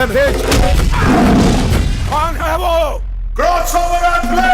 कौन है वो? Crossover and play.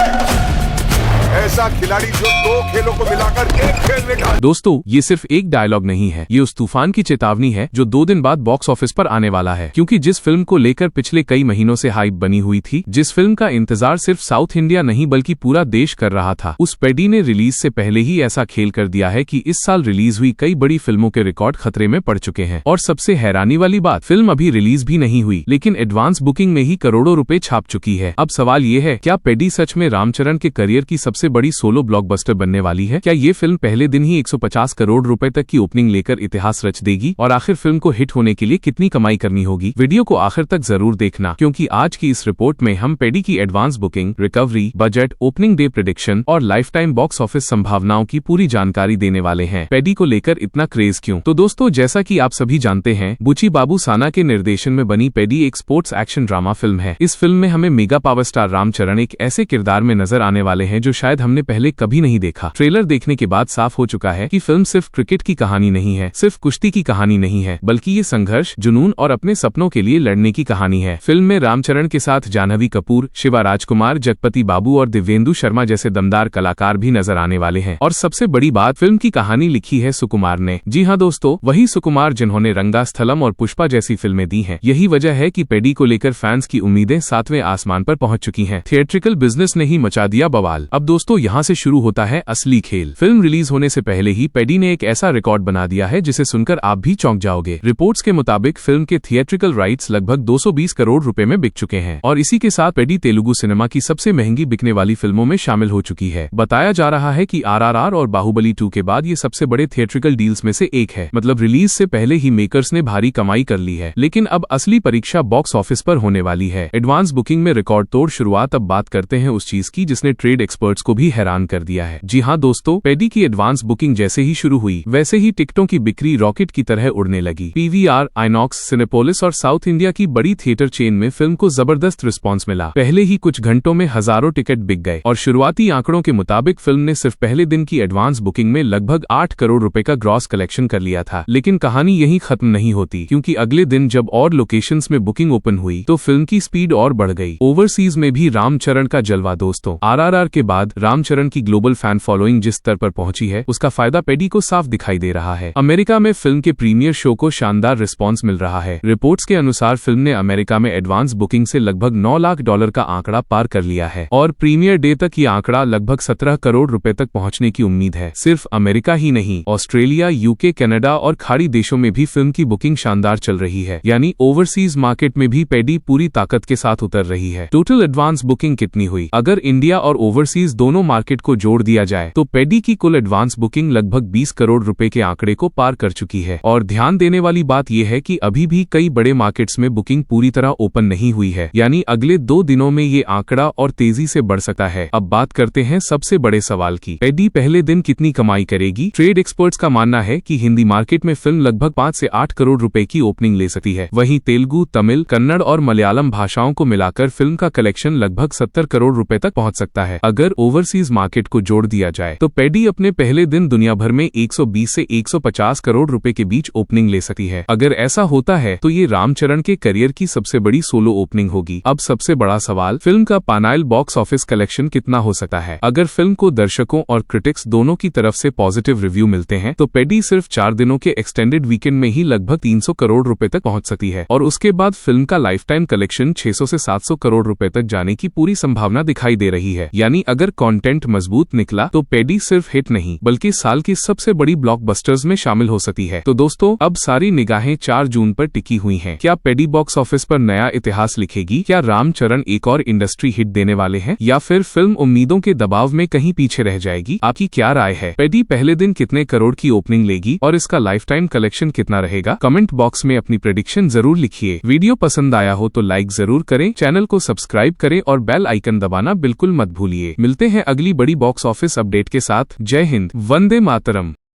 ऐसा खिलाड़ी जो दो खेलों को मिलाकर एक खेल में डाल। दोस्तों, ये सिर्फ एक डायलॉग नहीं है, ये उस तूफान की चेतावनी है जो 2 दिन बाद बॉक्स ऑफिस पर आने वाला है। क्योंकि जिस फिल्म को लेकर पिछले कई महीनों से हाइप बनी हुई थी, जिस फिल्म का इंतजार सिर्फ साउथ इंडिया नहीं बल्कि पूरा देश कर रहा था, उस पेडी ने रिलीज से पहले ही ऐसा खेल कर दिया है कि इस साल रिलीज हुई कई बड़ी फिल्मों के रिकॉर्ड खतरे में पड़ चुके हैं। और सबसे हैरानी वाली बात, फिल्म अभी रिलीज भी नहीं हुई लेकिन एडवांस बुकिंग में ही करोड़ों रुपए छाप चुकी है। अब सवाल ये है, क्या पेडी सच में रामचरण के करियर की सबसे बड़ी सोलो ब्लॉकबस्टर बनने वाली है? क्या ये फिल्म पहले दिन ही 150 करोड़ रुपए तक की ओपनिंग लेकर इतिहास रच देगी? और आखिर फिल्म को हिट होने के लिए कितनी कमाई करनी होगी? वीडियो को आखिर तक जरूर देखना, क्योंकि आज की इस रिपोर्ट में हम पेडी की advance booking, recovery, budget, opening day prediction और लाइफ टाइम बॉक्स ऑफिस संभावनाओं की पूरी जानकारी देने वाले हैं। पेडी को लेकर इतना क्रेज क्यों? तो दोस्तों, जैसा कि आप सभी जानते हैं, बुची बाबू साना के निर्देशन में बनी पेडी एक स्पोर्ट्स एक्शन ड्रामा फिल्म है। इस फिल्म में हमें मेगा पावर स्टार रामचरण एक ऐसे किरदार में नजर आने वाले हैं जो शायद हमने पहले कभी नहीं देखा। ट्रेलर देखने के बाद साफ हो चुका है कि फिल्म सिर्फ क्रिकेट की कहानी नहीं है, सिर्फ कुश्ती की कहानी नहीं है, बल्कि ये संघर्ष, जुनून और अपने सपनों के लिए लड़ने की कहानी है। फिल्म में रामचरण के साथ जाह्नवी कपूर, शिवा राजकुमार, जगपति बाबू और दिव्येंदु शर्मा जैसे दमदार कलाकार भी नजर आने वाले हैं। और सबसे बड़ी बात, फिल्म की कहानी लिखी है सुकुमार ने। जी हाँ दोस्तों, वही सुकुमार जिन्होंने रंगास्थलम और पुष्पा जैसी फिल्में दी हैं। यही वजह है कि पेडी को लेकर फैंस की उम्मीदें 7वें आसमान पर पहुंच चुकी हैं। थिएट्रिकल बिजनेस ने ही मचा दिया बवाल। अब दोस्तों, यहाँ से शुरू होता है असली खेल। फिल्म रिलीज होने से पहले ही पेडी ने एक ऐसा रिकॉर्ड बना दिया है जिसे सुनकर आप भी चौंक जाओगे। रिपोर्ट्स के मुताबिक फिल्म के थिएट्रिकल राइट्स लगभग 220 करोड़ रुपए में बिक चुके हैं और इसी के साथ पेडी तेलुगु सिनेमा की सबसे महंगी बिकने वाली फिल्मों में शामिल हो चुकी है। बताया जा रहा है कि RRR और बाहुबली 2 के बाद ये सबसे बड़े थिएट्रिकल डील्स में से एक है। मतलब रिलीज से पहले ही मेकर्स ने भारी कमाई कर ली है। लेकिन अब असली परीक्षा बॉक्स ऑफिस पर होने वाली है। एडवांस बुकिंग में रिकॉर्ड तोड़ शुरुआत। अब बात करते हैं उस चीज की जिसने ट्रेड एक्सपर्ट्स को भी हैरान कर दिया है। जी हाँ दोस्तों, पेडी की एडवांस बुकिंग जैसे ही शुरू हुई, वैसे ही टिकटों की बिक्री रॉकेट की तरह उड़ने लगी। PVR, आइनॉक्स, सिनेपोलिस और साउथ इंडिया की बड़ी थिएटर चेन में फिल्म को जबरदस्त रिस्पांस मिला। पहले ही कुछ घंटों में हजारों टिकट बिक गए और शुरुआती आंकड़ों के मुताबिक फिल्म ने सिर्फ पहले दिन की एडवांस बुकिंग में लगभग 8 करोड़ रुपए का ग्रॉस कलेक्शन कर लिया था। लेकिन कहानी यही खत्म नहीं होती, क्योंकि अगले दिन जब और लोकेशंस में बुकिंग ओपन हुई तो फिल्म की स्पीड और बढ़ गई। ओवरसीज में भी रामचरण का जलवा दोस्तों। RRR के बाद रामचरण की ग्लोबल फैन फॉलोइंग जिस स्तर पर पहुंची है, उसका फायदा पेडी को साफ दिखाई दे रहा है। अमेरिका में फिल्म के प्रीमियर शो को शानदार रिस्पांस मिल रहा है। रिपोर्ट्स के अनुसार फिल्म ने अमेरिका में एडवांस बुकिंग से लगभग $9 लाख का आंकड़ा पार कर लिया है और प्रीमियर डे तक ये आंकड़ा लगभग 17 करोड़ रुपए तक पहुंचने की उम्मीद है। सिर्फ अमेरिका ही नहीं, ऑस्ट्रेलिया, UK, कनाडा और खाड़ी देशों में भी फिल्म की बुकिंग शानदार चल रही है। यानी ओवरसीज मार्केट में भी पेडी पूरी ताकत के साथ उतर रही है। टोटल एडवांस बुकिंग कितनी हुई? अगर इंडिया और ओवरसीज दोनों मार्केट को जोड़ दिया जाए तो पेडी की कुल एडवांस बुकिंग लगभग 20 करोड़ रुपए के आंकड़े को पार कर चुकी है। और ध्यान देने वाली बात यह है कि अभी भी कई बड़े मार्केट्स में बुकिंग पूरी तरह ओपन नहीं हुई है। यानी अगले 2 दिनों में ये आंकड़ा और तेजी से बढ़ सकता है। अब बात करते हैं सबसे बड़े सवाल की, पेडी पहले दिन कितनी कमाई करेगी? ट्रेड एक्सपर्ट्स का मानना है कि हिंदी मार्केट में फिल्म लगभग 5 से 8 करोड़ रुपए की ओपनिंग ले सकती है। वहीं तेलुगु, तमिल, कन्नड़ और मलयालम भाषाओं को मिलाकर फिल्म का कलेक्शन लगभग 70 करोड़ रुपए तक पहुंच सकता है। अगर ओवरसीज मार्केट को जोड़ दिया जाए तो पेडी अपने पहले दिन दुनिया भर में 120 से 150 करोड़ रुपए के बीच ओपनिंग ले सकती है। अगर ऐसा होता है तो ये रामचरण के करियर की सबसे बड़ी सोलो ओपनिंग होगी। अब सबसे बड़ा सवाल, फिल्म का पानाइल बॉक्स ऑफिस कलेक्शन कितना हो सकता है? अगर फिल्म को दर्शकों और क्रिटिक्स दोनों की तरफ से पॉजिटिव रिव्यू मिलते हैं तो पेडी सिर्फ 4 दिनों के एक्सटेंडेड वीकेंड में ही लगभग 300 करोड़ रुपए तक पहुंच सकती है और उसके बाद फिल्म का लाइफ टाइम कलेक्शन 600 से 700 करोड़ रुपए तक जाने की पूरी संभावना दिखाई दे रही है। यानी अगर कंटेंट मजबूत निकला तो पेडी सिर्फ हिट नहीं बल्कि साल की सबसे बड़ी ब्लॉकबस्टर्स में शामिल हो सकती है। तो दोस्तों, अब सारी निगाहें 4 जून पर टिकी हुई हैं। क्या पेडी बॉक्स ऑफिस पर नया इतिहास लिखेगी? क्या रामचरण एक और इंडस्ट्री हिट देने वाले हैं या फिर फिल्म उम्मीदों के दबाव में कहीं पीछे रह जाएगी? आपकी क्या राय है? पेडी पहले दिन कितने करोड़ की ओपनिंग लेगी और इसका लाइफ टाइम कलेक्शन कितना रहेगा? कमेंट बॉक्स में अपनी प्रेडिक्शन जरूर लिखिए। वीडियो पसंद आया हो तो लाइक जरूर करें, चैनल को सब्सक्राइब करें और बेल आइकन दबाना बिल्कुल मत भूलिए। मिलते हैं अगली बड़ी बॉक्स ऑफिस अपडेट के साथ। जय हिंद, वंदे मातरम।